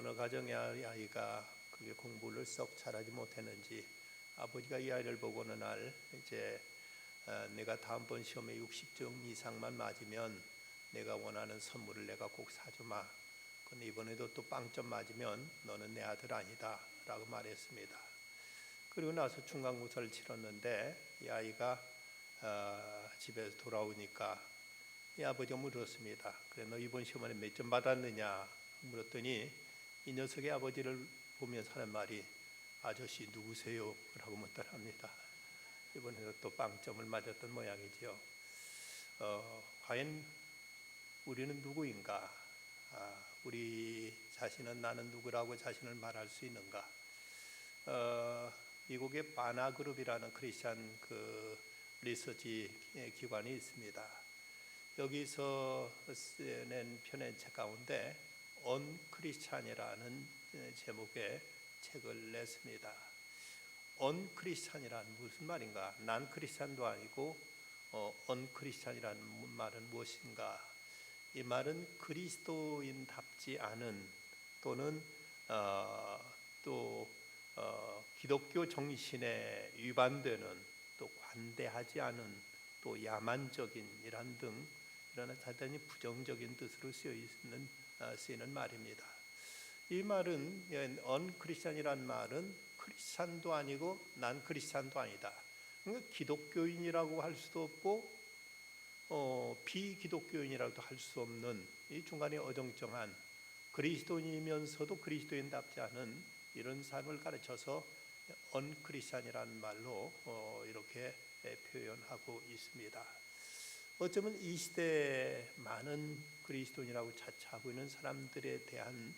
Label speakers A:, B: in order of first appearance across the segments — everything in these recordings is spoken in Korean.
A: 어느 가정의 아이가 그게 공부를 썩 잘하지 못했는지 아버지가 이 아이를 보고 어느 날 이제 내가 다음번 시험에 60점 이상만 맞으면 내가 원하는 선물을 내가 꼭 사주마. 근데 이번에도 또 빵점 맞으면 너는 내 아들 아니다 라고 말했습니다. 그리고 나서 중간고사를 치렀는데 이 아이가 집에서 돌아오니까 이 아버지가 물었습니다. 그래 너 이번 시험에 몇 점 받았느냐 물었더니 이 녀석의 아버지를 보면서 하는 말이 아저씨 누구세요? 라고 묻더랍니다. 이번에도 또 빵점을 맞았던 모양이지요. 과연 우리는 누구인가? 우리 자신은 나는 누구라고 자신을 말할 수 있는가? 미국의 바나그룹이라는 크리스찬 리서치 기관이 있습니다. 여기서 낸 편의 책 가운데 언크리스찬이라는 제목의 책을 냈습니다. 언크리스찬이란 무슨 말인가? 난 크리스찬도 아니고 언크리스찬이라는 말은 무엇인가? 이 말은 그리스도인답지 않은 또는 기독교 정신에 위반되는 또 관대하지 않은 또 야만적인 이란 등 이런 대단히 부정적인 뜻으로 쓰이는 말입니다. 이 말은 언크리스찬이란 말은 크리스찬도 아니고 난 크리스찬도 아니다. 그러니까 기독교인이라고 할 수도 없고 비기독교인이라고도 할 수 없는 이 중간에 어정쩡한 그리스도인이면서도 그리스도인답지 않은 이런 삶을 가르쳐서 언크리스찬이라는 말로 이렇게 표현하고 있습니다. 어쩌면 이 시대에 많은 그리스도인이라고 자처하고 있는 사람들에 대한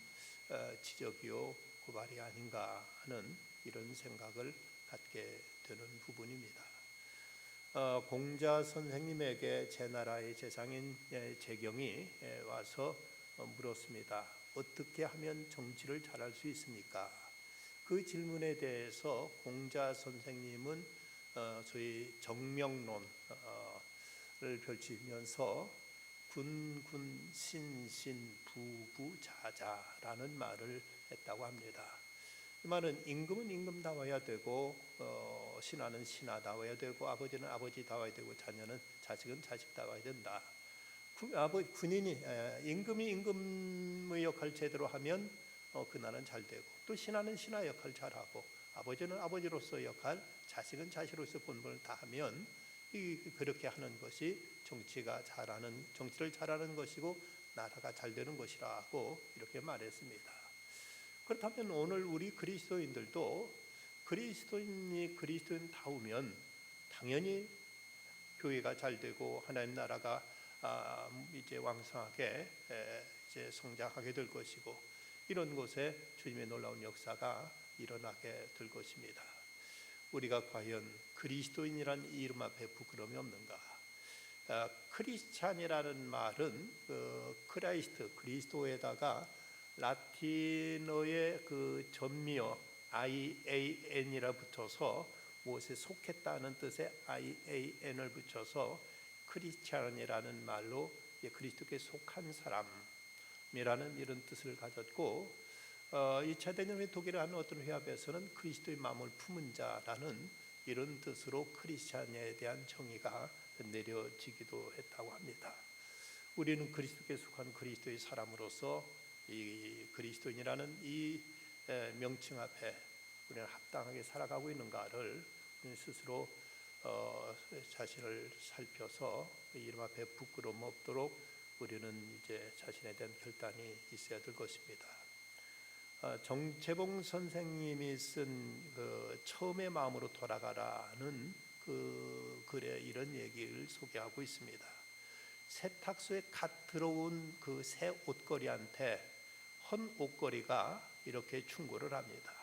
A: 지적이요 고발이 아닌가 하는 이런 생각을 갖게 되는 부분입니다. 공자 선생님에게 제 나라의 재상인 재경이 와서 물었습니다. 어떻게 하면 정치를 잘할 수 있습니까? 그 질문에 대해서 공자 선생님은 소위 정명론을 펼치면서 군군 신신 부부 자자라는 말을 했다고 합니다. 이 말은 임금은 임금다워야 되고 신하는 신하다워야 되고 아버지는 아버지다워야 되고 자녀는 자식은 자식다워야 된다. 군인이 임금이 임금의 역할을 제대로 하면 그 나라는 잘 되고 또 신하는 신하 역할을 잘하고 아버지는 아버지로서 역할, 자식은 자식으로서 본분을 다하면 그렇게 하는 것이 정치를 잘하는 것이고 나라가 잘 되는 것이라고 이렇게 말했습니다. 그렇다면 오늘 우리 그리스도인들도 그리스도인이 그리스도인다우면 당연히 교회가 잘 되고 하나님 나라가 이제 왕성하게 이제 성장하게 될 것이고 이런 곳에 주님의 놀라운 역사가 일어나게 될 것입니다. 우리가 과연 그리스도인이란 이름 앞에 부끄러움이 없는가? 크리스찬이라는 말은 크라이스트 그리스도에다가 라틴어의 그 전미어 IAN이라 붙여서 무엇에 속했다는 뜻의 IAN을 붙여서 크리스찬이라는 말로 그리스도께 속한 사람이라는 이런 뜻을 가졌고 2차 대전의 독일의 한 어떤 회합에서는 그리스도의 마음을 품은 자라는 이런 뜻으로 크리스찬에 대한 정의가 내려지기도 했다고 합니다. 우리는 그리스도께 속한 그리스도의 사람으로서 이 그리스도인이라는 이 명칭 앞에 우리는 합당하게 살아가고 있는가를 스스로 자신을 살펴서 이름 앞에 부끄러움 없도록 우리는 이제 자신에 대한 결단이 있어야 될 것입니다. 정채봉 선생님이 쓴 처음의 마음으로 돌아가라는 그 글에 이런 얘기를 소개하고 있습니다. 세탁소에 갓 들어온 그 새 옷걸이한테 헌 옷걸이가 이렇게 충고를 합니다.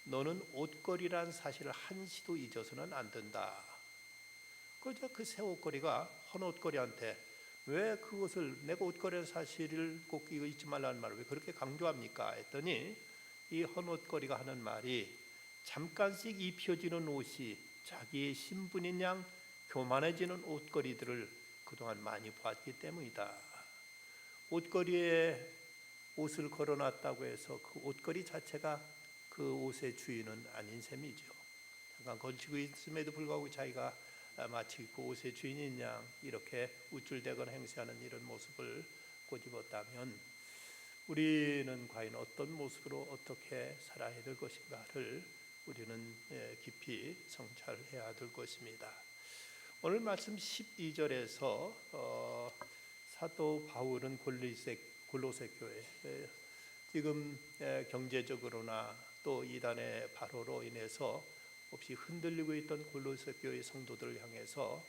A: 너는 옷걸이란 사실을 한시도 잊어서는 안 된다. 그저 그 새 옷걸이가 헌 옷걸이한테 왜 그것을 내가 옷걸이라는 사실을 꼭 이거 잊지 말라는 말을 왜 그렇게 강조합니까? 했더니 이 헌 옷걸이가 하는 말이 잠깐씩 입혀지는 옷이 자기의 신분인 양 교만해지는 옷걸이들을 그동안 많이 보았기 때문이다. 옷걸이에 옷을 걸어놨다고 해서 그 옷걸이 자체가 그 옷의 주인은 아닌 셈이죠. 잠깐 걸치고 있음에도 불구하고 자기가 마치 그 옷의 주인인 양 이렇게 우쭐대거나 행세하는 이런 모습을 꼬집었다면 우리는 과연 어떤 모습으로 어떻게 살아야 될 것인가를 우리는 깊이 성찰해야 될 것입니다. 오늘 말씀 12절에서 사도 바울은 골로새 교회 지금 경제적으로나 또 이단의 발호로 인해서 없이 흔들리고 있던 골로새 교회 성도들을 향해서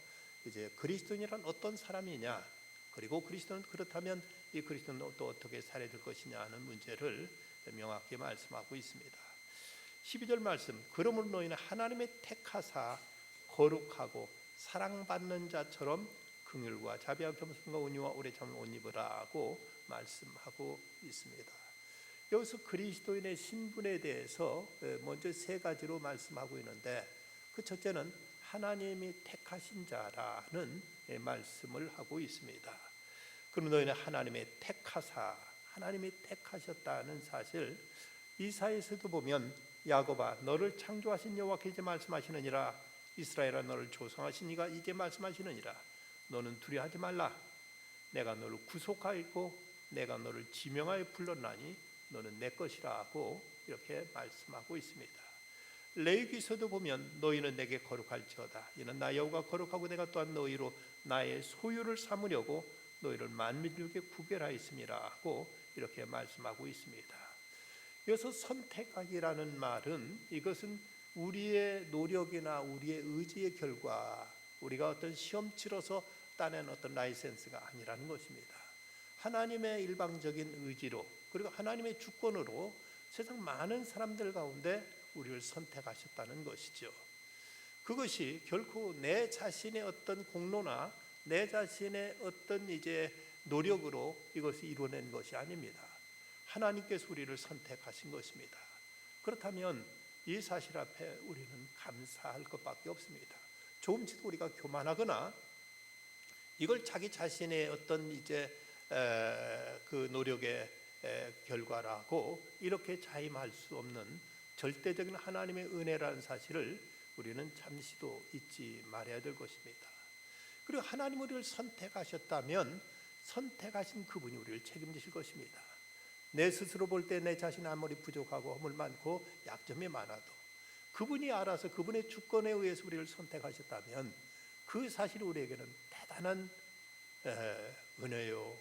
A: 이제 그리스도인이란 어떤 사람이냐, 그리고 그리스도는 그렇다면 이 그리스도는 또 어떻게 살아야 될 것이냐 하는 문제를 명확히 말씀하고 있습니다. 12절 말씀, 그러므로 너희는 하나님의 택하사 거룩하고 사랑받는 자처럼 긍휼과 자비와 겸손과 온유와 오래 참을 옷 입으라고 말씀하고 있습니다. 여기서 그리스도인의 신분에 대해서 먼저 세 가지로 말씀하고 있는데, 그 첫째는 하나님이 택하신 자라는 말씀을 하고 있습니다. 그럼 너희는 하나님의 택하사, 하나님이 택하셨다는 사실, 이사야에서도 보면 야곱아 너를 창조하신 여호와께서 이제 말씀하시느니라, 이스라엘아 너를 조성하신 이가 이제 말씀하시느니라, 너는 두려워하지 말라, 내가 너를 구속하였고 내가 너를 지명하여 불렀나니 너는 내 것이라 하고 이렇게 말씀하고 있습니다. 레위기서도 보면 너희는 내게 거룩할지어다, 이는 나 여호와가 거룩하고 내가 또한 너희로 나의 소유를 삼으려고 너희를 만민중에 구별하였음이라 하고 이렇게 말씀하고 있습니다. 여기서 선택하기라는 말은 이것은 우리의 노력이나 우리의 의지의 결과, 우리가 어떤 시험 치러서 따낸 어떤 라이센스가 아니라는 것입니다. 하나님의 일방적인 의지로, 그리고 하나님의 주권으로 세상 많은 사람들 가운데 우리를 선택하셨다는 것이죠. 그것이 결코 내 자신의 어떤 공로나 내 자신의 어떤 노력으로 이것을 이루어낸 것이 아닙니다. 하나님께서 우리를 선택하신 것입니다. 그렇다면 이 사실 앞에 우리는 감사할 것밖에 없습니다. 조금씩 우리가 교만하거나 이걸 자기 자신의 어떤 그 노력의 결과라고 이렇게 자임할 수 없는 절대적인 하나님의 은혜라는 사실을 우리는 잠시도 잊지 말아야 될 것입니다. 그리고 하나님 우리를 선택하셨다면 선택하신 그분이 우리를 책임지실 것입니다. 내 스스로 볼 때 내 자신 아무리 부족하고 허물 많고 약점이 많아도 그분이 알아서 그분의 주권에 의해서 우리를 선택하셨다면 그 사실이 우리에게는 대단한 은혜요,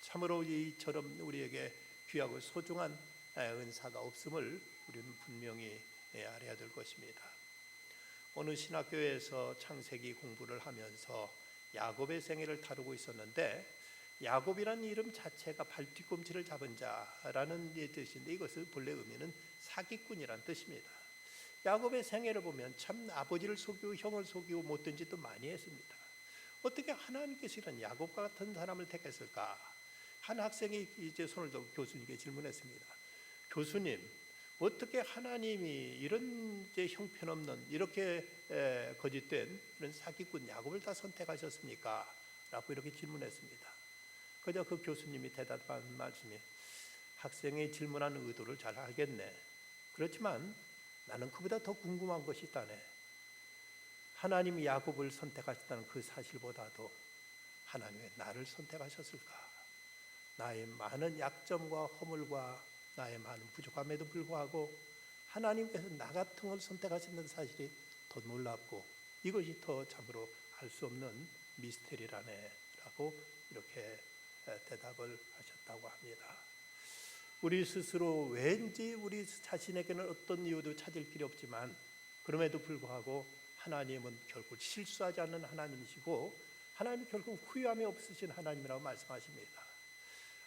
A: 참으로 이처럼 우리에게 귀하고 소중한 은사가 없음을 우리는 분명히 알아야 될 것입니다. 어느 신학교에서 창세기 공부를 하면서 야곱의 생애를 다루고 있었는데, 야곱이라는 이름 자체가 발뒤꿈치를 잡은 자라는 뜻인데 이것을 본래 의미는 사기꾼이란 뜻입니다. 야곱의 생애를 보면 참 아버지를 속이고 형을 속이고 못된 짓도 많이 했습니다. 어떻게 하나님께서 이런 야곱과 같은 사람을 택했을까? 한 학생이 손을 들고 교수님께 질문했습니다. 교수님, 어떻게 하나님이 이런 형편없는 이렇게 거짓된 이런 사기꾼 야곱을 다 선택하셨습니까? 라고 이렇게 질문했습니다. 그저 그 교수님이 대답한 말씀이, 학생의 질문하는 의도를 잘 알겠네. 그렇지만 나는 그보다 더 궁금한 것이 있다네. 하나님이 야곱을 선택하셨다는 그 사실보다도 하나님이 나를 선택하셨을까? 나의 많은 약점과 허물과 나의 많은 부족함에도 불구하고 하나님께서 나 같은 걸 선택하신다는 사실이 더 놀랍고 이것이 더 참으로 알 수 없는 미스테리라네 라고 이렇게 대답을 하셨다고 합니다. 우리 스스로 왠지 우리 자신에게는 어떤 이유도 찾을 필요 없지만 그럼에도 불구하고 하나님은 결국 실수하지 않는 하나님이시고 하나님이 결국 후회함이 없으신 하나님이라고 말씀하십니다.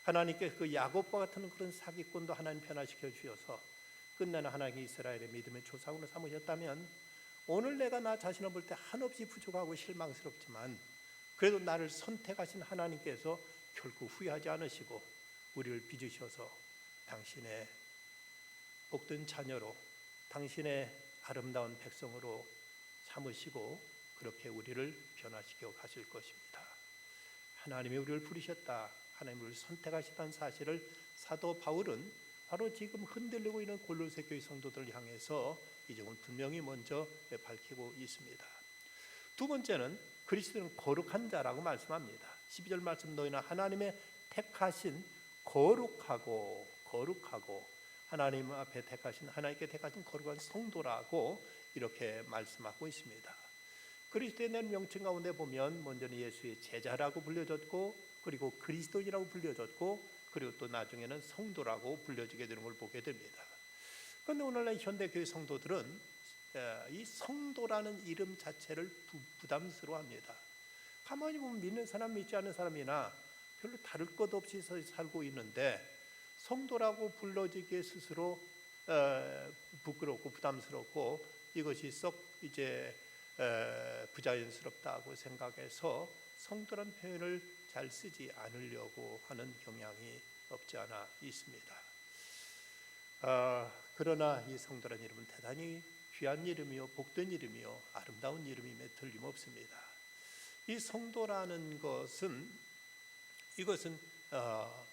A: 하나님께서 그 야곱과 같은 그런 사기꾼도 하나님 변화시켜 주셔서 끝내는 하나님이 이스라엘의 믿음의 조상으로 삼으셨다면 오늘 내가 나 자신을 볼 때 한없이 부족하고 실망스럽지만 그래도 나를 선택하신 하나님께서 결코 후회하지 않으시고 우리를 빚으셔서 당신의 복된 자녀로 당신의 아름다운 백성으로 삼으시고 그렇게 우리를 변화시켜 가실 것입니다. 하나님이 우리를 부르셨다. 하나님을 선택하시다는 사실을 사도 바울은 바로 지금 흔들리고 있는 골로새 교회 성도들을 향해서 이 점을 분명히 먼저 밝히고 있습니다. 두 번째는 그리스도는 거룩한 자라고 말씀합니다. 12절 말씀, 너희는 하나님의 택하신 거룩하고 하나님 앞에 택하신, 하나님께 택하신 거룩한 성도라고 이렇게 말씀하고 있습니다. 그리스도에 대한 명칭 가운데 보면 먼저는 예수의 제자라고 불려졌고, 그리고 그리스도인이라고 불려졌고, 그리고 또 나중에는 성도라고 불려지게 되는 걸 보게 됩니다. 그런데 오늘날 현대교회 성도들은 이 성도라는 이름 자체를 부담스러워합니다. 가만히 보면 믿는 사람, 믿지 않는 사람이나 별로 다를 것 없이 살고 있는데 성도라고 불러지기에 스스로 부끄럽고 부담스럽고 이것이 썩 이제 부자연스럽다고 생각해서 성도란 표현을 잘 쓰지 않으려고 하는 경향이 없지 않아 있습니다. 그러나 이 성도란 이름은 대단히 귀한 이름이요, 복된 이름이요, 아름다운 이름임에 틀림없습니다. 이 성도라는 것은, 이것은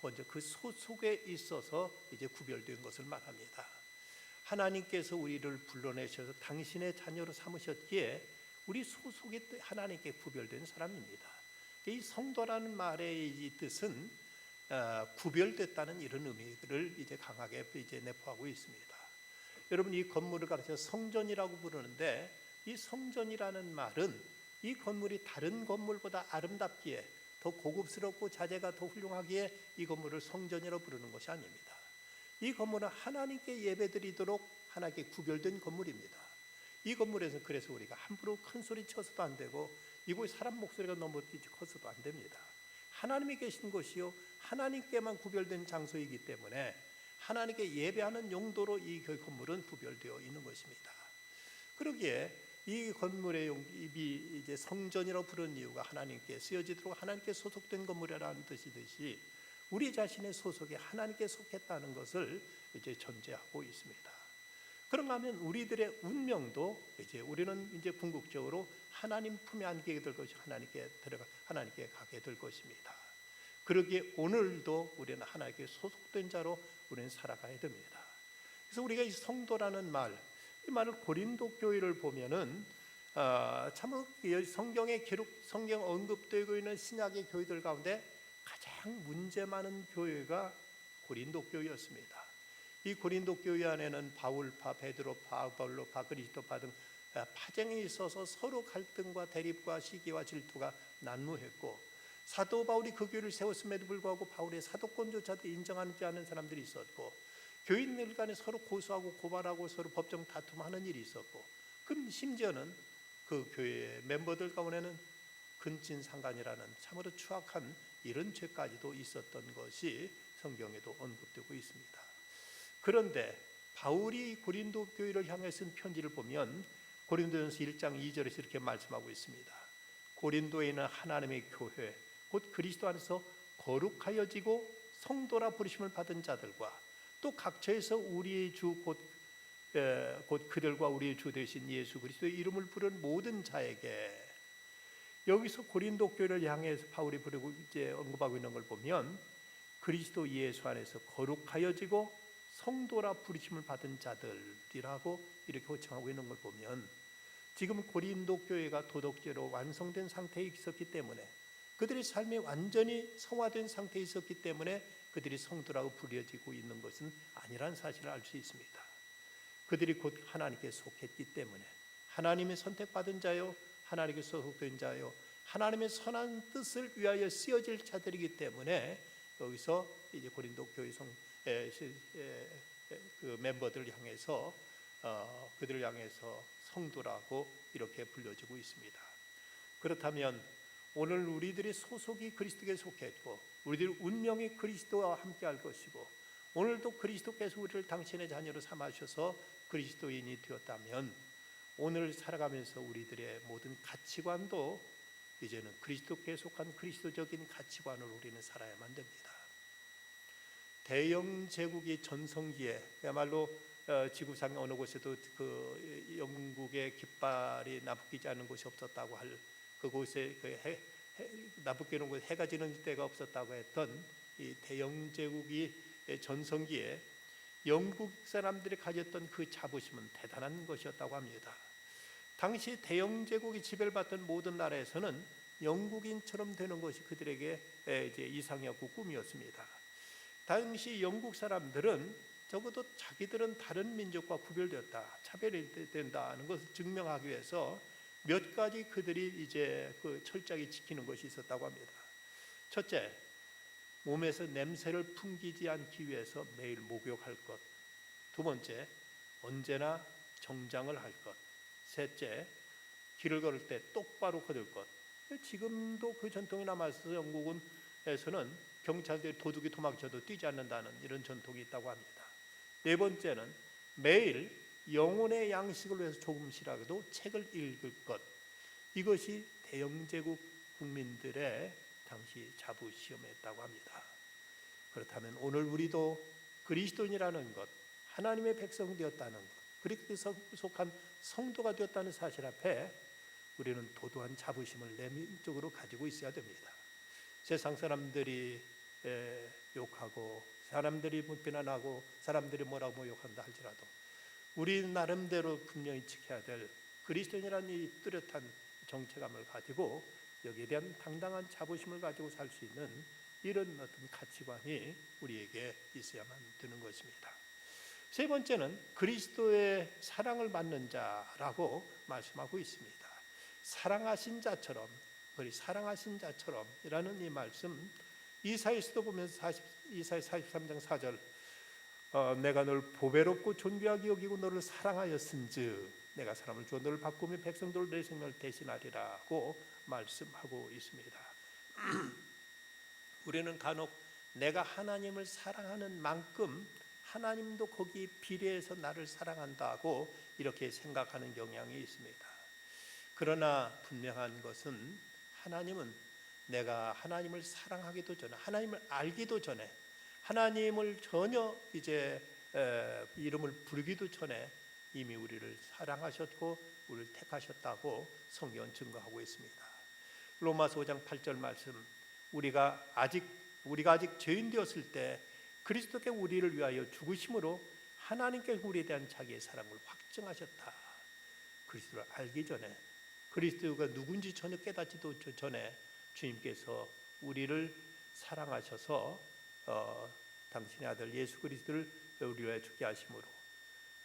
A: 먼저 그 소속에 있어서 이제 구별된 것을 말합니다. 하나님께서 우리를 불러내셔서 당신의 자녀로 삼으셨기에 우리 소속이 하나님께 구별된 사람입니다. 이 성도라는 말의 이 뜻은 구별됐다는 이런 의미를 이제 강하게 이제 내포하고 있습니다. 여러분, 이 건물을 가르쳐 성전이라고 부르는데, 이 성전이라는 말은 이 건물이 다른 건물보다 아름답기에, 더 고급스럽고 자재가 더 훌륭하기에 이 건물을 성전이라고 부르는 것이 아닙니다. 이 건물은 하나님께 예배드리도록 하나님께 구별된 건물입니다. 이 건물에서 그래서 우리가 함부로 큰 소리 쳐서도 안 되고, 이곳 사람 목소리가 너무 커서도 안 됩니다. 하나님이 계신 곳이요, 하나님께만 구별된 장소이기 때문에 하나님께 예배하는 용도로 이 건물은 구별되어 있는 것입니다. 그러기에 이 건물의 입이 이제 성전이라고 부르는 이유가 하나님께 쓰여지도록 하나님께 소속된 건물이라는 뜻이듯이 우리 자신의 소속이 하나님께 속했다는 것을 이제 전제하고 있습니다. 그런가 하면 우리들의 운명도 이제 우리는 이제 궁극적으로 하나님 품에 안기게 될 것이 하나님께 가게 될 것입니다. 그러기에 오늘도 우리는 하나님께 소속된 자로 우리는 살아가야 됩니다. 그래서 우리가 이 성도라는 말, 이 말을 고린도 교회를 보면은 참 성경에 성경 언급되고 있는 신약의 교회들 가운데 가장 문제 많은 교회가 고린도 교회였습니다. 이 고린도 교회 안에는 바울파, 베드로파, 아볼로파, 그리스도파 등 파쟁이 있어서 서로 갈등과 대립과 시기와 질투가 난무했고, 사도 바울이 그 교회를 세웠음에도 불구하고 바울의 사도권조차도 인정하지 않는 사람들이 있었고, 교인들 간에 서로 고소하고 고발하고 서로 법정 다툼하는 일이 있었고, 그럼 심지어는 그 교회의 멤버들 가운데는 근친상간이라는 참으로 추악한 이런 죄까지도 있었던 것이 성경에도 언급되고 있습니다. 그런데 바울이 고린도 교회를 향해 쓴 편지를 보면 고린도전서 1장 2절에서 이렇게 말씀하고 있습니다. 고린도에 있는 하나님의 교회, 곧 그리스도 안에서 거룩하여지고 성도라 부르심을 받은 자들과 또 각처에서 우리의 주 곧 그들과 우리의 주 되신 예수 그리스도의 이름을 부르는 모든 자에게, 여기서 고린도 교회를 향해서 바울이 부르고 이제 언급하고 있는 걸 보면 그리스도 예수 안에서 거룩하여지고 성도라 부르심을 받은 자들이라고 이렇게 호칭하고 있는 걸 보면, 지금 고린도 교회가 도덕제로 완성된 상태에 있었기 때문에, 그들의 삶이 완전히 성화된 상태에 있었기 때문에 그들이 성도라고 부려지고 있는 것은 아니라는 사실을 알 수 있습니다. 그들이 곧 하나님께 속했기 때문에, 하나님의 선택받은 자요, 하나님께 소속된 자요, 하나님의 선한 뜻을 위하여 쓰여질 자들이기 때문에 여기서 이제 고린도 교회 그 멤버들을 향해서 그들을 향해서 성도라고 이렇게 불려지고 있습니다. 그렇다면 오늘 우리들의 소속이 그리스도께 속했고 우리들의 운명이 그리스도와 함께할 것이고, 오늘도 그리스도께서 우리를 당신의 자녀로 삼으셔서 그리스도인이 되었다면, 오늘 살아가면서 우리들의 모든 가치관도 이제는 그리스도께 속한 그리스도적인 가치관으로 우리는 살아야만 됩니다. 대영 제국이 전성기에 그야말로 지구상의 어느 곳에도 그 영국의 깃발이 나부끼지 않은 곳이 없었다고 할 그곳에 나쁘게 놓고 해가 지는 때가 없었다고 했던 이 대영 제국이 전성기에 영국 사람들이 가졌던 그 자부심은 대단한 것이었다고 합니다. 당시 대영 제국이 지배를 받던 모든 나라에서는 영국인처럼 되는 것이 그들에게 이제 이상이었고 꿈이었습니다. 당시 영국 사람들은 적어도 자기들은 다른 민족과 구별되었다, 차별이 된다는 것을 증명하기 위해서 몇 가지 그들이 이제 그 철저하게 지키는 것이 있었다고 합니다. 첫째, 몸에서 냄새를 풍기지 않기 위해서 매일 목욕할 것. 두 번째, 언제나 정장을 할 것. 셋째, 길을 걸을 때 똑바로 걸을 것. 지금도 그 전통이 남아있어서 영국에서는 경찰들이 도둑이 도망쳐도 뛰지 않는다는 이런 전통이 있다고 합니다. 네 번째는 매일 영혼의 양식을 위해서 조금씩이라도 책을 읽을 것. 이것이 대영제국 국민들의 당시 자부시험이었다고 합니다. 그렇다면 오늘 우리도 그리스도인이라는 것, 하나님의 백성 되었다는 것, 그리스도에 속한 성도가 되었다는 사실 앞에 우리는 도도한 자부심을 내면적으로 가지고 있어야 됩니다. 세상 사람들이 욕하고 사람들이 비난하고 사람들이 뭐라고 모욕한다 할지라도 우리 나름대로 분명히 지켜야 될 그리스도인이라는 이 뚜렷한 정체감을 가지고 여기에 대한 당당한 자부심을 가지고 살 수 있는 이런 어떤 가치관이 우리에게 있어야만 되는 것입니다. 세 번째는 그리스도의 사랑을 받는 자라고 말씀하고 있습니다. 사랑하신 자처럼, 우리 사랑하신 자처럼이라는 이 말씀, 이사야서도 보면 이사야 43장 4절, 내가 너를 보배롭고 존귀하게 여기고 너를 사랑하였은즉 내가 사람을 주어 너를 바꾸며 백성들을 내 생명을 대신하리라고 말씀하고 있습니다. 우리는 간혹 내가 하나님을 사랑하는 만큼 하나님도 거기에 비례해서 나를 사랑한다고 이렇게 생각하는 경향이 있습니다. 그러나 분명한 것은 하나님은 내가 하나님을 사랑하기도 전에, 하나님을 알기도 전에, 하나님을 전혀 이제 이름을 부르기도 전에 이미 우리를 사랑하셨고 우리를 택하셨다고 성경은 증거하고 있습니다. 로마서 5장 8절 말씀, 우리가 아직 죄인 되었을 때 그리스도께 우리를 위하여 죽으심으로 하나님께 우리에 대한 자기의 사랑을 확증하셨다. 그리스도를 알기 전에, 그리스도가 누군지 전혀 깨닫지도 전에 주님께서 우리를 사랑하셔서 당신의 아들 예수 그리스도를 우리 위하여 죽게 하심으로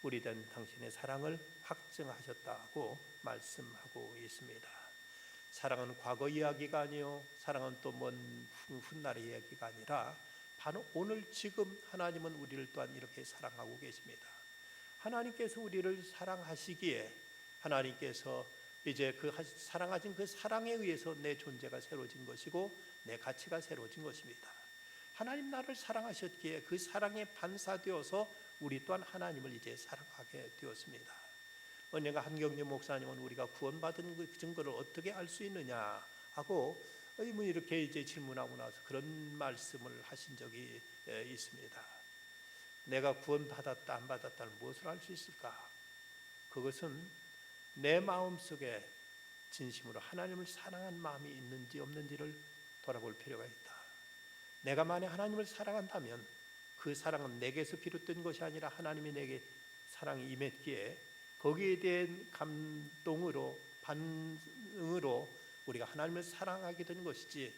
A: 우리에 대한 당신의 사랑을 확증하셨다고 말씀하고 있습니다. 사랑은 과거 이야기가 아니요, 사랑은 또 먼 훗날의 이야기가 아니라 바로 오늘 지금 하나님은 우리를 또한 이렇게 사랑하고 계십니다. 하나님께서 우리를 사랑하시기에 하나님께서 이제 그 사랑하신 그 사랑에 의해서 내 존재가 새로워진 것이고 내 가치가 새로워진 것입니다. 하나님 나를 사랑하셨기에 그 사랑에 반사되어서 우리 또한 하나님을 이제 사랑하게 되었습니다. 언젠가 한경재 목사님은 우리가 구원받은 그 증거를 어떻게 알 수 있느냐 하고 이렇게 이제 질문하고 나서 그런 말씀을 하신 적이 있습니다. 내가 구원받았다 안 받았다를 무엇을 알 수 있을까? 그것은 내 마음속에 진심으로 하나님을 사랑한 마음이 있는지 없는지를 돌아볼 필요가 있다. 내가 만약 하나님을 사랑한다면 그 사랑은 내게서 비롯된 것이 아니라 하나님이 내게 사랑이 임했기에 거기에 대한 감동으로 반응으로 우리가 하나님을 사랑하게 된 것이지,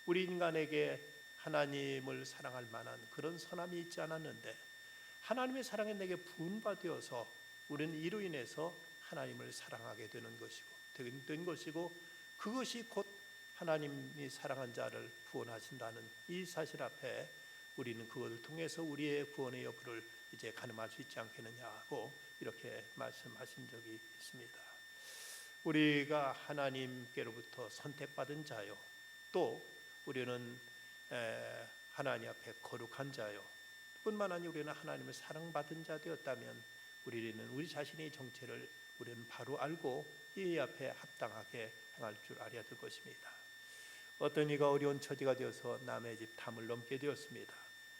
A: 우리 인간에게 하나님을 사랑할 만한 그런 선함이 있지 않았는데 하나님의 사랑에 내게 부은바되어서 우리는 이로 인해서 하나님을 사랑하게 되는 것이고 그것이 곧 하나님이 사랑한 자를 구원하신다는 이 사실 앞에 우리는 그것을 통해서 우리의 구원의 여부를 이제 가늠할 수 있지 않겠느냐고 이렇게 말씀하신 적이 있습니다. 우리가 하나님께로부터 선택받은 자요, 또 우리는 하나님 앞에 거룩한 자요, 뿐만 아니라 우리는 하나님을 사랑받은 자 되었다면 우리는 우리 자신의 정체를 우리는 바로 알고 이 앞에 합당하게 행할 줄 알아야 될 것입니다. 어떤 이가 어려운 처지가 되어서 남의 집 담을 넘게 되었습니다.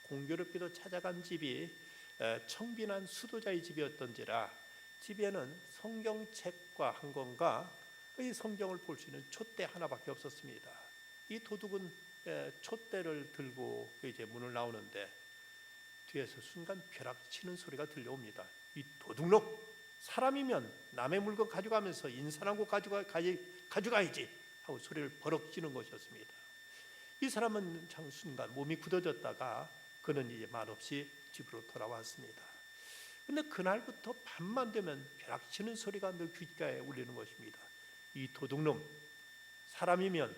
A: 공교롭게도 찾아간 집이 청빈한 수도자의 집이었던지라 집에는 성경책과 한 권과 이 성경을 볼 수 있는 촛대 하나밖에 없었습니다. 이 도둑은 촛대를 들고 이제 문을 나오는데 뒤에서 순간 벼락치는 소리가 들려옵니다. 이 도둑놈, 사람이면 남의 물건 가져가면서 인사하고 가져가야지 하고 소리를 버럭 지는 것이었습니다. 이 사람은 참 순간 몸이 굳어졌다가 그는 이제 말없이 집으로 돌아왔습니다. 근데 그날부터 밤만 되면 벼락치는 소리가 늘 귓가에 울리는 것입니다. 이 도둑놈, 사람이면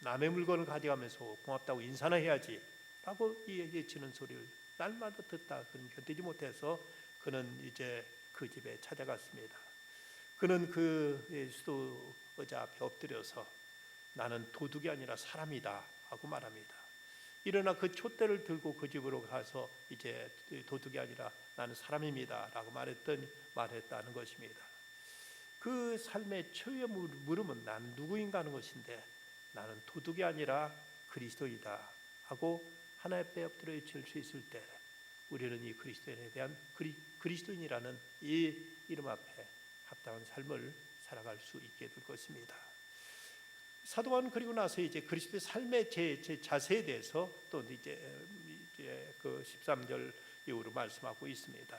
A: 남의 물건을 가져가면서 고맙다고 인사나 해야지 라고 얘기치는 소리를 날마다 듣다 그는 견디지 못해서 그는 이제 그 집에 찾아갔습니다. 그는 그 수도 의자 앞에 엎드려서 나는 도둑이 아니라 사람이다 하고 말합니다. 일어나 그 촛대를 들고 그 집으로 가서 이제 도둑이 아니라 나는 사람입니다 라고 말했다는 것입니다. 그 삶의 최후의 물음은 나는 누구인가 하는 것인데 나는 도둑이 아니라 그리스도이다 하고 하나의 뼈에 엎드려 질 수 있을 때 우리는 이 그리스도인에 대한 그리스도인이라는 이 이름 앞에 합당한 삶을 살아갈 수 있게 될 것입니다. 사도 바울은 그리고 나서 이제 그리스도의 삶의 제 자세에 대해서 또 이제 그 13절 이후로 말씀하고 있습니다.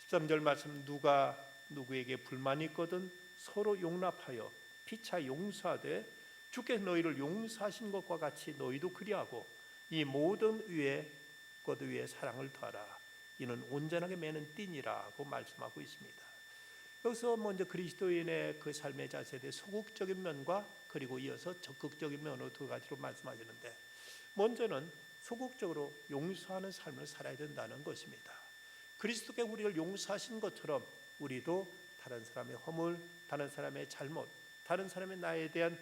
A: 13절 말씀 누가 누구에게 불만이 있거든 서로 용납하여 피차 용서하되 주께서 너희를 용서하신 것과 같이 너희도 그리하고 이 모든 것 위에 사랑을 더하라. 이는 온전하게 매는 띠니라고 말씀하고 있습니다. 여기서 먼저 그리스도인의 그 삶의 자세에 대해 소극적인 면과 그리고 이어서 적극적인 면으로 두 가지로 말씀하시는데 먼저는 소극적으로 용서하는 삶을 살아야 된다는 것입니다. 그리스도께 우리를 용서하신 것처럼 우리도 다른 사람의 허물, 다른 사람의 잘못, 다른 사람의 나에 대한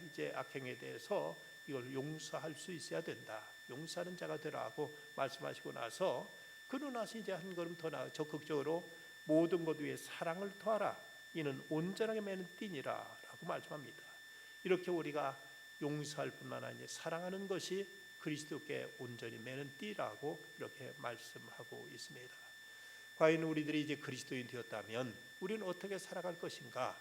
A: 이제 악행에 대해서 이걸 용서할 수 있어야 된다. 용서하는 자가 되라고 말씀하시고 나서 그러고 나서 이제 한 걸음 더 나아 적극적으로 모든 것 위에 사랑을 더하라. 이는 온전하게 매는 띠니라라고 말씀합니다. 이렇게 우리가 용서할 뿐만 아니라 사랑하는 것이 그리스도께 온전히 매는 띠라고 이렇게 말씀하고 있습니다. 과연 우리들이 이제 그리스도인 되었다면 우리는 어떻게 살아갈 것인가?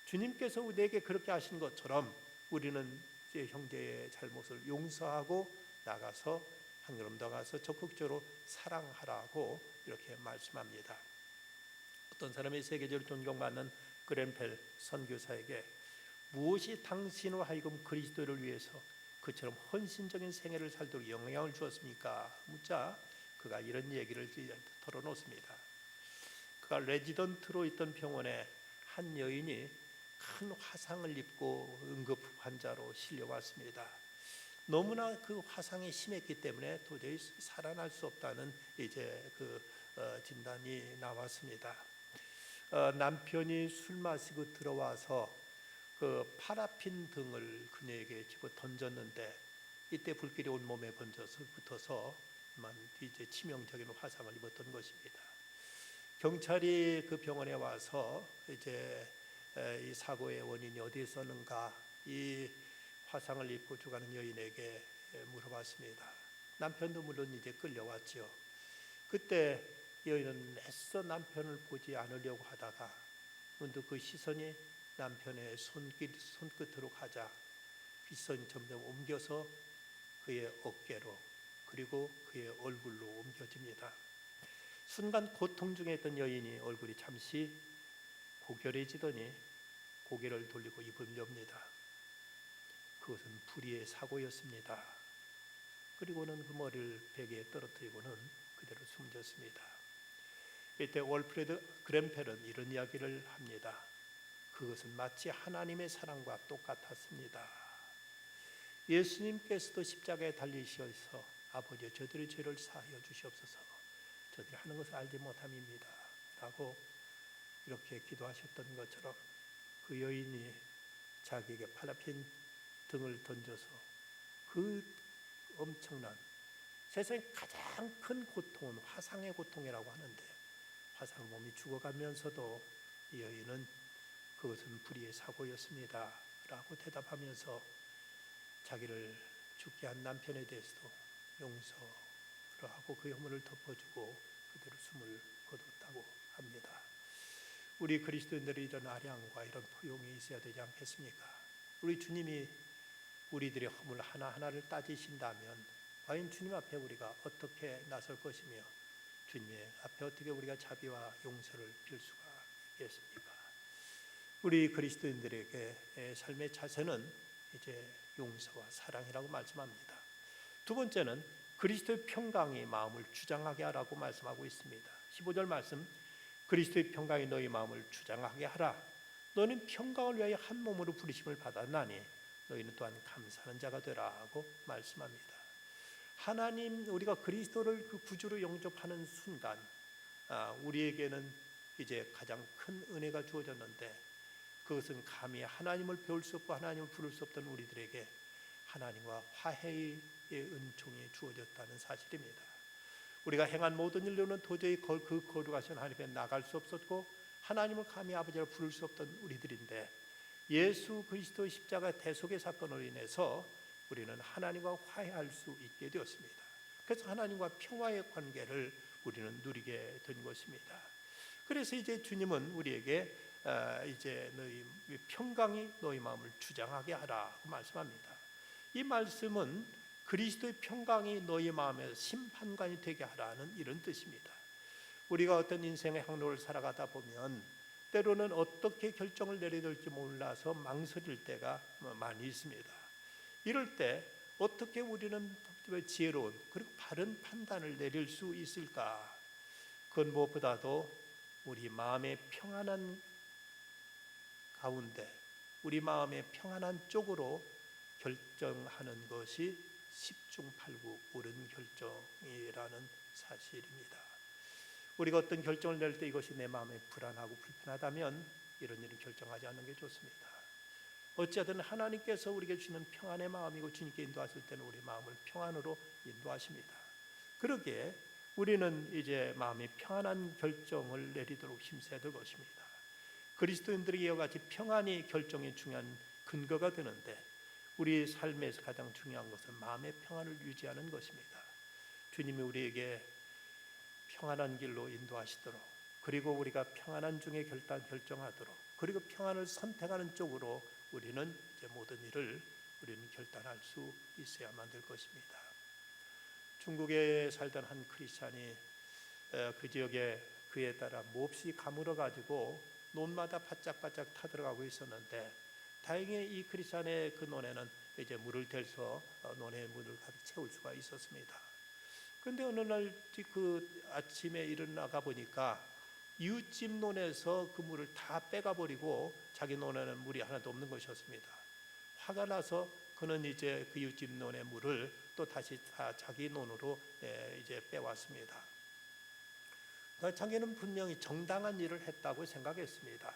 A: 주님께서 내게 그렇게 하신 것처럼 우리는 이제 형제의 잘못을 용서하고 나가서 한 걸음 더 가서 적극적으로 사랑하라고 이렇게 말씀합니다. 어떤 사람이 세계적으로 존경받는 그랜펠 선교사에게 무엇이 당신으로 하여금 그리스도를 위해서 그처럼 헌신적인 생애를 살도록 영향을 주었습니까? 묻자 그가 이런 얘기를 털어놓습니다. 그가 레지던트로 있던 병원에 한 여인이 큰 화상을 입고 응급 환자로 실려왔습니다. 너무나 그 화상이 심했기 때문에 도저히 살아날 수 없다는 이제 그 진단이 나왔습니다. 남편이 술 마시고 들어와서 그 파라핀 등을 그녀에게 집어 던졌는데 이때 불길이 온 몸에 붙어서 이제 치명적인 화상을 입었던 것입니다. 경찰이 그 병원에 와서 이제 이 사고의 원인이 어디에 있었는가 이 화상을 입고 죽어가는 여인에게 물어봤습니다. 남편도 물론 이제 끌려왔죠. 그때 여인은 애써 남편을 보지 않으려고 하다가 문득 그 시선이 남편의 손끝으로 가자 시선이 점점 옮겨서 그의 어깨로 그리고 그의 얼굴로 옮겨집니다. 순간 고통 중에 있던 여인이 얼굴이 잠시 고결해지더니 고개를 돌리고 입을 엽니다. 그것은 불의의 사고였습니다. 그리고는 그 머리를 베개에 떨어뜨리고는 그대로 숨졌습니다. 이때 월프레드 그랜펠은 이런 이야기를 합니다. 그것은 마치 하나님의 사랑과 똑같았습니다. 예수님께서도 십자가에 달리셔서 아버지여 저들의 죄를 사하여 주시옵소서 저들이 하는 것을 알지 못함입니다 라고 이렇게 기도하셨던 것처럼 그 여인이 자기에게 파라핀 등을 던져서 그 엄청난 세상에 가장 큰 고통은 화상의 고통이라고 하는데 화상 몸이 죽어가면서도 이 여인은 그것은 불의의 사고였습니다 라고 대답하면서 자기를 죽게 한 남편에 대해서도 용서를 하고 그 허물을 덮어주고 그대로 숨을 거뒀다고 합니다. 우리 그리스도인들이 이런 아량과 이런 포용이 있어야 되지 않겠습니까? 우리 주님이 우리들의 허물 하나하나를 따지신다면 과연 주님 앞에 우리가 어떻게 나설 것이며 주님 앞에 어떻게 우리가 자비와 용서를 빌 수가 있겠습니까? 우리 그리스도인들에게 삶의 자세는 이제 용서와 사랑이라고 말씀합니다. 두 번째는 그리스도의 평강이 마음을 주장하게 하라고 말씀하고 있습니다. 15절 말씀, 그리스도의 평강이 너희 마음을 주장하게 하라. 너는 평강을 위하여 한 몸으로 부르심을 받았나니 너희는 또한 감사하는 자가 되라고 말씀합니다. 하나님, 우리가 그리스도를 그 구주로 영접하는 순간 우리에게는 이제 가장 큰 은혜가 주어졌는데, 그것은 감히 하나님을 배울 수 없고 하나님을 부를 수 없던 우리들에게 하나님과 화해의 은총이 주어졌다는 사실입니다. 우리가 행한 모든 일로는 도저히 그 거룩하신 하나님 앞에 나갈 수 없었고 하나님을 감히 아버지라 부를 수 없던 우리들인데, 예수 그리스도의 십자가 대속의 사건으로 인해서 우리는 하나님과 화해할 수 있게 되었습니다. 그래서 하나님과 평화의 관계를 우리는 누리게 된 것입니다. 그래서 이제 주님은 우리에게 이제 너희 평강이 너희 마음을 주장하게 하라고 말씀합니다. 이 말씀은 그리스도의 평강이 너희 마음에 심판관이 되게 하라는 이런 뜻입니다. 우리가 어떤 인생의 항로를 살아가다 보면 때로는 어떻게 결정을 내려야 될지 몰라서 망설일 때가 많이 있습니다. 이럴 때 어떻게 우리는 지혜로운 그리고 바른 판단을 내릴 수 있을까? 그건 무엇보다도 우리 마음의 평안한 가운데, 우리 마음의 평안한 쪽으로 결정하는 것이 십중팔구 옳은 결정이라는 사실입니다. 우리가 어떤 결정을 낼 때 이것이 내 마음에 불안하고 불편하다면 이런 일을 결정하지 않는 게 좋습니다. 어찌하든 하나님께서 우리에게 주시는 평안의 마음이고 주님께 인도하실 때는 우리 마음을 평안으로 인도하십니다. 그러기에 우리는 이제 마음이 평안한 결정을 내리도록 힘써야 될 것입니다. 그리스도인들에게 이와 같이 평안이 결정에 중요한 근거가 되는데, 우리 삶에서 가장 중요한 것은 마음의 평안을 유지하는 것입니다. 주님이 우리에게 평안한 길로 인도하시도록, 그리고 우리가 평안한 중에 결정하도록, 그리고 평안을 선택하는 쪽으로 우리는 이제 모든 일을 우리는 결단할 수 있어야만 될 것입니다. 중국에 살던 한 크리스찬이 그 지역에 그에 따라 몹시 가물어 가지고 논마다 바짝바짝 타들어가고 있었는데, 다행히 이 크리스찬의 그 논에는 이제 물을 대서 논에 물을 가득 채울 수가 있었습니다. 그런데 어느 날 그 아침에 일어나가 보니까 이웃집 논에서 그 물을 다 빼가 버리고 자기 논에는 물이 하나도 없는 것이었습니다. 화가 나서 그는 이제 그 이웃집 논의 물을 또 다시 다 자기 논으로 이제 빼왔습니다. 자기는 분명히 정당한 일을 했다고 생각했습니다.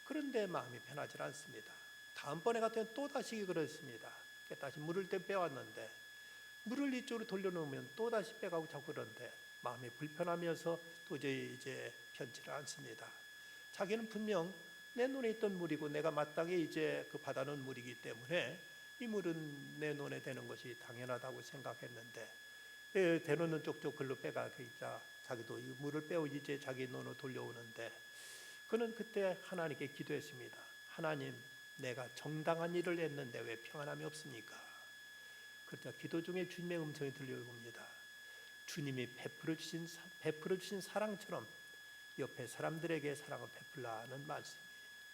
A: 그런데 마음이 편하지 않습니다. 다음번에 같으면 또 다시 그랬습니다. 다시 물을 빼왔는데 물을 이쪽으로 돌려놓으면 또 다시 빼가고 자꾸 그런데 마음이 불편하면서 도저히 이제 편치를 않습니다. 자기는 분명 내 논에 있던 물이고 내가 마땅히 이제 그 받아놓은 물이기 때문에 이 물은 내 논에 되는 것이 당연하다고 생각했는데, 대놓는 쪽쪽 글로 빼가기자 자기도 이 물을 빼고 이제 자기 논으로 돌려오는데, 그는 그때 하나님께 기도했습니다. 하나님, 내가 정당한 일을 했는데 왜 평안함이 없습니까? 그러자 기도 중에 주님의 음성이 들려옵니다. 주님이 베풀어 주신 사랑처럼 옆에 사람들에게 사랑을 베풀라는 말씀이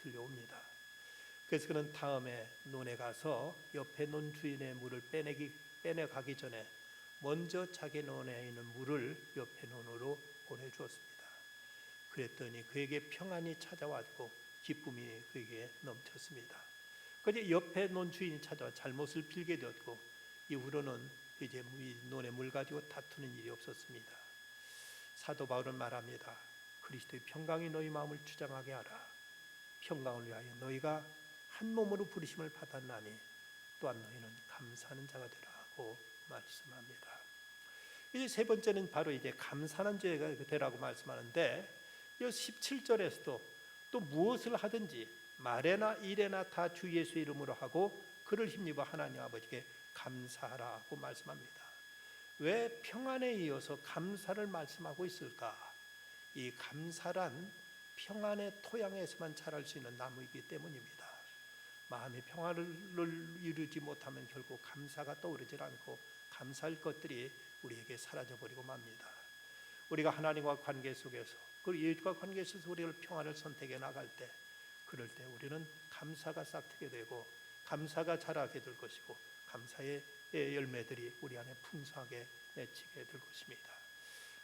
A: 들려옵니다. 그래서 그는 다음에 논에 가서 옆에 논 주인의 물을 빼내가기 전에 먼저 자기 논에 있는 물을 옆에 논으로 보내주었습니다. 그랬더니 그에게 평안이 찾아왔고 기쁨이 그에게 넘쳤습니다. 그런데 옆에 논 주인이 찾아와 잘못을 빌게 되었고, 이후로는 이제 논에 물 가지고 다투는 일이 없었습니다. 사도 바울은 말합니다. 그리스도의 평강이 너희 마음을 주장하게 하라. 평강을 위하여 너희가 한 몸으로 부르심을 받았나니 또한 너희는 감사하는 자가 되라고 말씀합니다. 이제 세 번째는 바로 이제 감사하는 자가 되라고 말씀하는데, 이 17절에서도 또 무엇을 하든지 말에나 일에나 다 주 예수 이름으로 하고 그를 힘입어 하나님 아버지께 감사하라고 말씀합니다. 왜 평안에 이어서 감사를 말씀하고 있을까? 이 감사란 평안의 토양에서만 자랄 수 있는 나무이기 때문입니다. 마음의 평화를 이루지 못하면 결국 감사가 떠오르질 않고 감사할 것들이 우리에게 사라져버리고 맙니다. 우리가 하나님과 관계 속에서 그 이웃과 관계 속에서 우리를 평화를 선택해 나갈 때, 그럴 때 우리는 감사가 싹트게 되고 감사가 자라게 될 것이고 감사의 열매들이 우리 안에 풍성하게 맺히게 될 것입니다.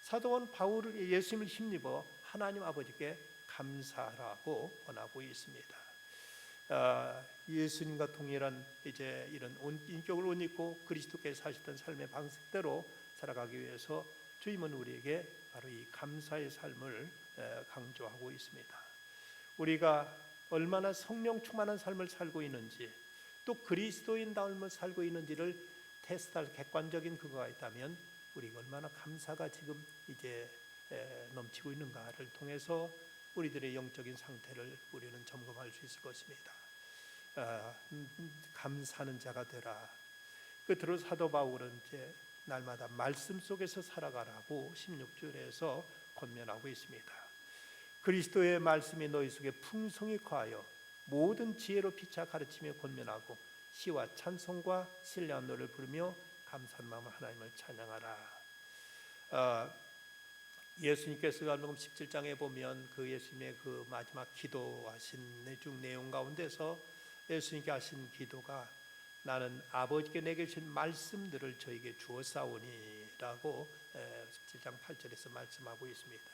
A: 사도원 바울은 예수님을 힘입어 하나님 아버지께 감사하라고 권하고 있습니다. 예수님과 동일한 이제 이런 인격을 옷 입고 그리스도께서 사셨던 삶의 방식대로 살아가기 위해서 주님은 우리에게 바로 이 감사의 삶을 강조하고 있습니다. 우리가 얼마나 성령 충만한 삶을 살고 있는지, 또 그리스도인다움을 살고 있는지를 테스트할 객관적인 그거가 있다면 우리가 얼마나 감사가 지금 이제 넘치고 있는가를 통해서 우리들의 영적인 상태를 우리는 점검할 수 있을 것입니다. 감사하는 자가 되라. 끝으로 사도 바울은 이제 날마다 말씀 속에서 살아가라고 16절에서 권면하고 있습니다. 그리스도의 말씀이 너희 속에 풍성히 거하여 모든 지혜로 피차 가르치며 권면하고 시와 찬송과 신뢰한 노래를 부르며 감사한 마음으로 하나님을 찬양하라. 예수님께서 요한복음 17장에 보면 그 예수님의 그 마지막 기도하신 중 내용 가운데서 예수님께 하신 기도가 나는 아버지께 내게 주신 말씀들을 저에게 주었사오니라고 17장 8절에서 말씀하고 있습니다.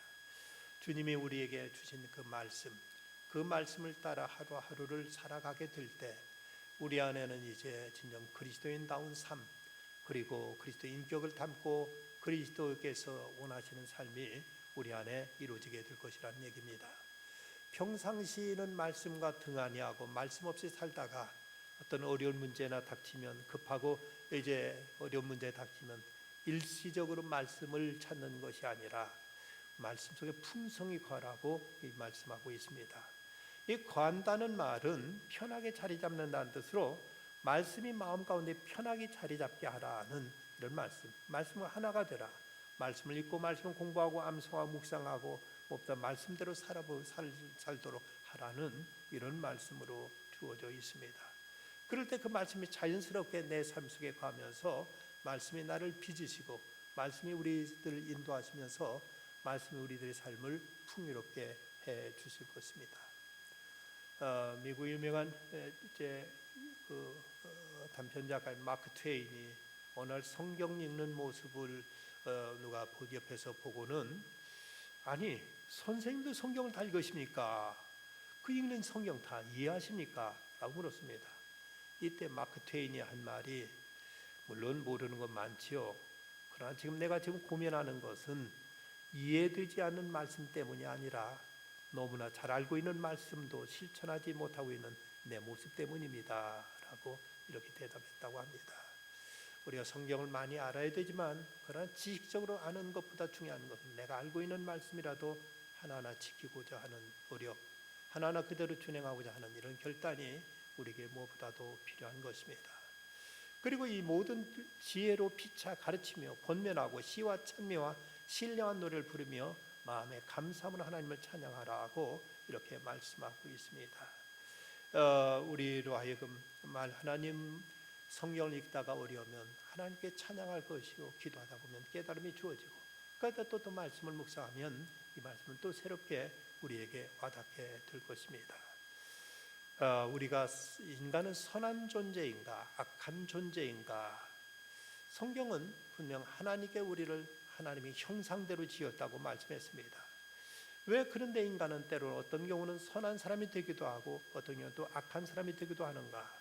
A: 주님이 우리에게 주신 그 말씀을 따라 하루하루를 살아가게 될 때 우리 안에는 이제 진정 그리스도인다운 삶, 그리고 그리스도 인격을 담고 그리스도께서 원하시는 삶이 우리 안에 이루어지게 될 것이라는 얘기입니다. 평상시에는 말씀과 등한히 하고 말씀 없이 살다가 어떤 어려운 문제나 닥치면 급하고 이제 어려운 문제에 닥치면 일시적으로 말씀을 찾는 것이 아니라 말씀 속에 풍성히 거하라고 말씀하고 있습니다. 이 거한다는 말은 편하게 자리 잡는다는 뜻으로 말씀이 마음 가운데 편하게 자리 잡게 하라는 이런 말씀과 하나가 되라. 말씀을 읽고 말씀을 공부하고 암송하고 묵상하고 없다 말씀대로 살도록 하라는 이런 말씀으로 주어져 있습니다. 그럴 때 그 말씀이 자연스럽게 내 삶 속에 가면서 말씀이 나를 빚으시고 말씀이 우리들을 인도하시면서 말씀이 우리들의 삶을 풍요롭게 해 주실 것입니다. 미국 유명한 이제 단편 작가인 마크 트웨인이 오늘 성경 읽는 모습을 누가 옆에서 보고는 아니 선생님도 성경을 다 읽으십니까? 그 읽는 성경 다 이해하십니까? 라고 물었습니다. 이때 마크 트웨인이 한 말이 물론 모르는 건 많지요. 그러나 내가 지금 고민하는 것은 이해되지 않는 말씀 때문이 아니라 너무나 잘 알고 있는 말씀도 실천하지 못하고 있는 내 모습 때문입니다. 라고 이렇게 대답했다고 합니다. 우리가 성경을 많이 알아야 되지만 그러나 지식적으로 아는 것보다 중요한 것은 내가 알고 있는 말씀이라도 하나하나 지키고자 하는 노력, 하나하나 그대로 준행하고자 하는 이런 결단이 우리에게 무엇보다도 필요한 것입니다. 그리고 이 모든 지혜로 피차 가르치며 권면하고 시와 찬미와 신령한 노래를 부르며 마음에 감사함으로 하나님을 찬양하라고 이렇게 말씀하고 있습니다. 우리로 하여금 하나님 성경을 읽다가 어려우면 하나님께 찬양할 것이고 기도하다 보면 깨달음이 주어지고 그러다 또 말씀을 묵상하면 이 말씀은 또 새롭게 우리에게 와닿게 될 것입니다. 우리가 인간은 선한 존재인가 악한 존재인가? 성경은 분명 하나님께 우리를 하나님이 형상대로 지었다고 말씀했습니다. 왜 그런데 인간은 때로 어떤 경우는 선한 사람이 되기도 하고 어떤 경우는 또 악한 사람이 되기도 하는가?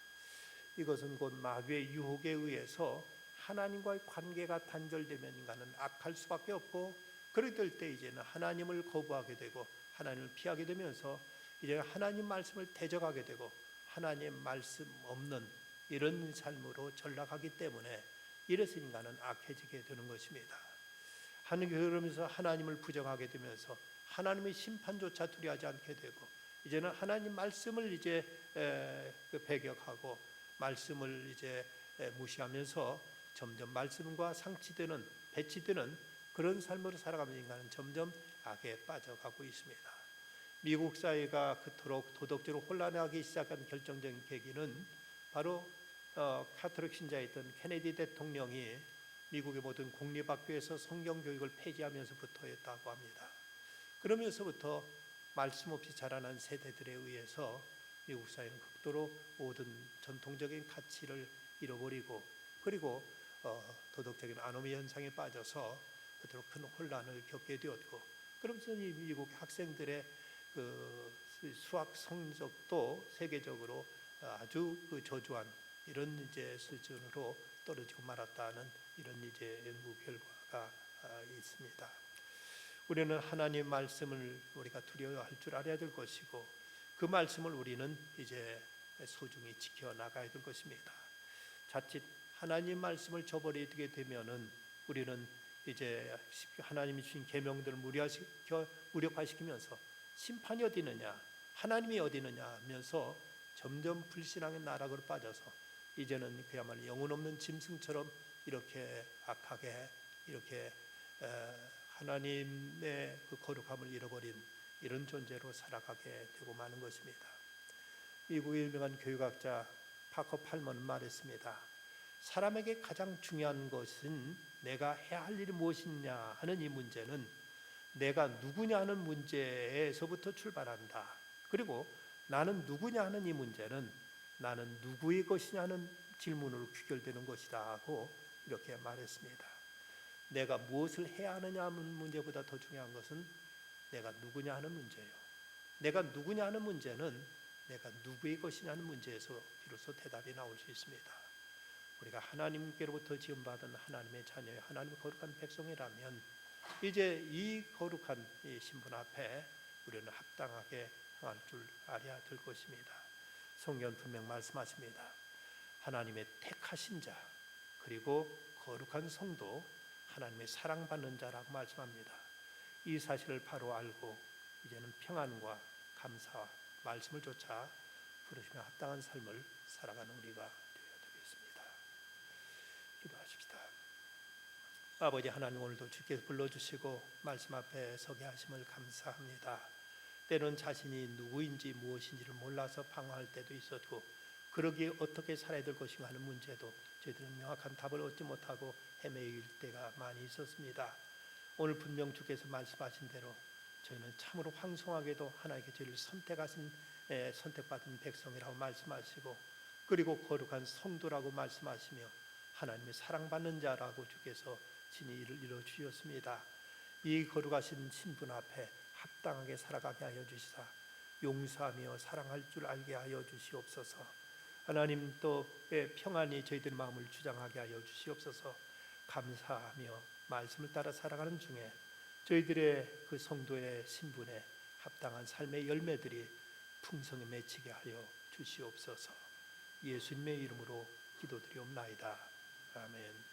A: 이것은 곧 마귀의 유혹에 의해서 하나님과의 관계가 단절되면 인간은 악할 수밖에 없고 그럴 때 이제는 하나님을 거부하게 되고 하나님을 피하게 되면서 이제 하나님 말씀을 대적하게 되고 하나님 말씀 없는 이런 삶으로 전락하기 때문에 이래서 인간은 악해지게 되는 것입니다. 그러면서 하나님을 부정하게 되면서 하나님의 심판조차 두려워하지 않게 되고 이제는 하나님 말씀을 이제 배격하고 말씀을 이제 무시하면서 점점 말씀과 상치되는 배치되는 그런 삶으로 살아가면서 인간은 점점 악에 빠져가고 있습니다. 미국 사회가 그토록 도덕적으로 혼란하기 시작한 결정적인 계기는 바로 카톨릭 신자였던 케네디 대통령이 미국의 모든 공립학교에서 성경 교육을 폐지하면서부터였다고 합니다. 그러면서부터 말씀 없이 자라난 세대들에 의해서 미국 사회는 극도로 모든 전통적인 가치를 잃어버리고, 그리고 도덕적인 아노미 현상에 빠져서 그토록 큰 혼란을 겪게 되었고, 그러면서 이 미국 학생들의 그 수학 성적도 세계적으로 아주 저조한 이런 이제 수준으로 떨어지고 말았다는 이런 이제 연구 결과가 있습니다. 우리는 하나님 말씀을 우리가 두려워할 줄 알아야 될 것이고, 그 말씀을 우리는 이제 소중히 지켜 나가야 될 것입니다. 자칫 하나님 말씀을 저버리게 되면은 우리는 이제 하나님이 주신 계명들을 무력화시키면서 심판이 어디 있느냐, 하나님이 어디 있느냐 하면서 점점 불신앙의 나락으로 빠져서 이제는 그야말로 영혼 없는 짐승처럼 이렇게 악하게 이렇게 하나님의 그 거룩함을 잃어버린 이런 존재로 살아가게 되고 마는 것입니다. 미국의 유명한 교육학자 파커 팔머는 말했습니다. 사람에게 가장 중요한 것은 내가 해야 할 일이 무엇이냐 하는 이 문제는 내가 누구냐 하는 문제에서부터 출발한다. 그리고 나는 누구냐 하는 이 문제는 나는 누구의 것이냐 하는 질문으로 귀결되는 것이다 하고 이렇게 말했습니다. 내가 무엇을 해야 하느냐 하는 문제보다 더 중요한 것은 내가 누구냐 하는 문제예요. 내가 누구냐 하는 문제는 내가 누구의 것이냐 하는 문제에서 비로소 대답이 나올 수 있습니다. 우리가 하나님께로부터 지음받은 하나님의 자녀의 하나님의 거룩한 백성이라면 이제 이 거룩한 이 신분 앞에 우리는 합당하게 행할 줄 알아야 될 것입니다. 성경 분명 말씀하십니다. 하나님의 택하신 자 그리고 거룩한 성도 하나님의 사랑받는 자라고 말씀합니다. 이 사실을 바로 알고 이제는 평안과 감사와 말씀을 쫓아 부르시며 합당한 삶을 살아가는 우리가 되어야 되겠습니다. 기도하십시다. 아버지 하나님, 오늘도 주께서 불러주시고 말씀 앞에 서게 하심을 감사합니다. 때론 자신이 누구인지 무엇인지를 몰라서 방황할 때도 있었고, 그러기에 어떻게 살아야 될 것인가 하는 문제도 저희들은 명확한 답을 얻지 못하고 헤매일 때가 많이 있었습니다. 오늘 분명 주께서 말씀하신 대로 저희는 참으로 황송하게도 하나님께 저희를 선택받은 백성이라고 말씀하시고, 그리고 거룩한 성도라고 말씀하시며 하나님의 사랑받는 자라고 주께서 친히 이루어 주셨습니다. 이 거룩하신 신분 앞에 합당하게 살아가게 하여 주시사 용서하며 사랑할 줄 알게 하여 주시옵소서. 하나님, 또 평안히 저희들 마음을 주장하게 하여 주시옵소서. 감사하며 말씀을 따라 살아가는 중에 저희들의 그 성도의 신분에 합당한 삶의 열매들이 풍성히 맺히게 하여 주시옵소서. 예수님의 이름으로 기도드리옵나이다. 아멘.